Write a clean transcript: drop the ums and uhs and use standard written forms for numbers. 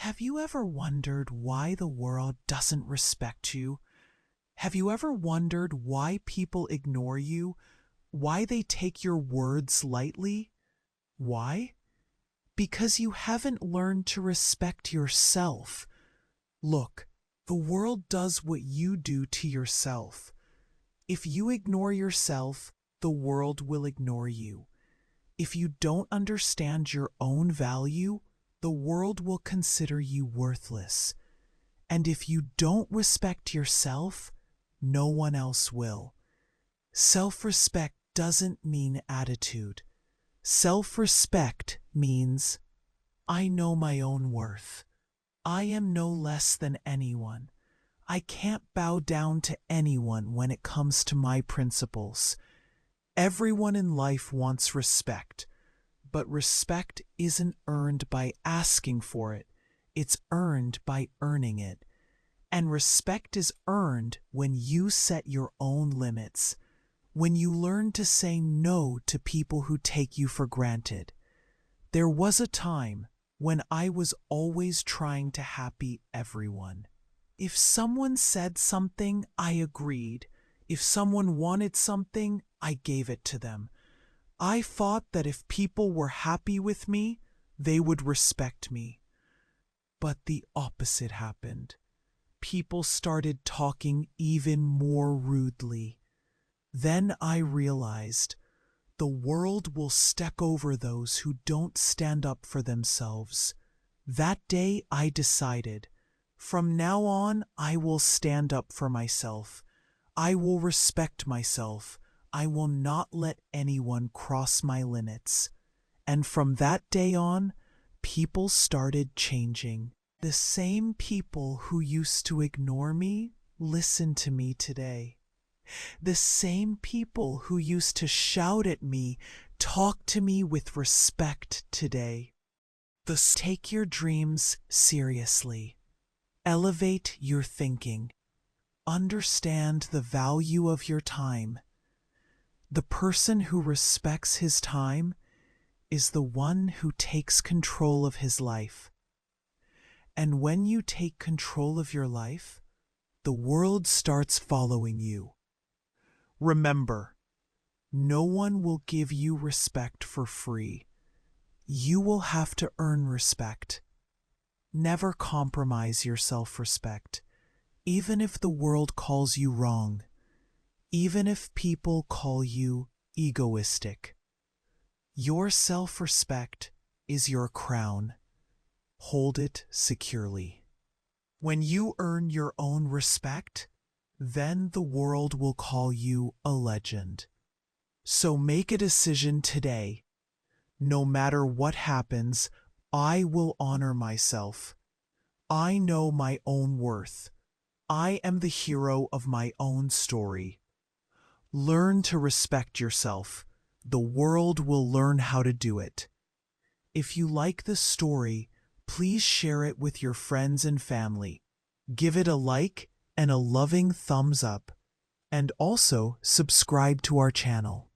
Have you ever wondered why the world doesn't respect you? Have you ever wondered why people ignore you? Why they take your words lightly? Why? Because you haven't learned to respect yourself. Look, the world does what you do to yourself. If you ignore yourself, the world will ignore you. If you don't understand your own value, the world will consider you worthless. And if you don't respect yourself, no one else will. Self-respect doesn't mean attitude. Self-respect means, I know my own worth. I am no less than anyone. I can't bow down to anyone when it comes to my principles. Everyone in life wants respect, but respect isn't earned by asking for it. It's earned by earning it. And respect is earned when you set your own limits, when you learn to say no to people who take you for granted. There was a time when I was always trying to happy everyone. If someone said something, I agreed. If someone wanted something, I gave it to them. I thought that if people were happy with me, they would respect me. But the opposite happened. People started talking even more rudely. Then I realized the world will step over those who don't stand up for themselves. That day I decided, from now on I will stand up for myself. I will respect myself. I will not let anyone cross my limits. And from that day on, people started changing. The same people who used to ignore me listen to me today. The same people who used to shout at me talk to me with respect today. Thus, take your dreams seriously. Elevate your thinking. Understand the value of your time. The person who respects his time is the one who takes control of his life. And when you take control of your life, the world starts following you. Remember, no one will give you respect for free. You will have to earn respect. Never compromise your self-respect, even if the world calls you wrong, even if people call you egoistic. Your self-respect is your crown. Hold it securely. When you earn your own respect, then the world will call you a legend. So make a decision today. No matter what happens, I will honor myself. I know my own worth. I am the hero of my own story. Learn to respect yourself. The world will learn how to do it. If you like this story, please share it with your friends and family. Give it a like and a loving thumbs up, and also subscribe to our channel.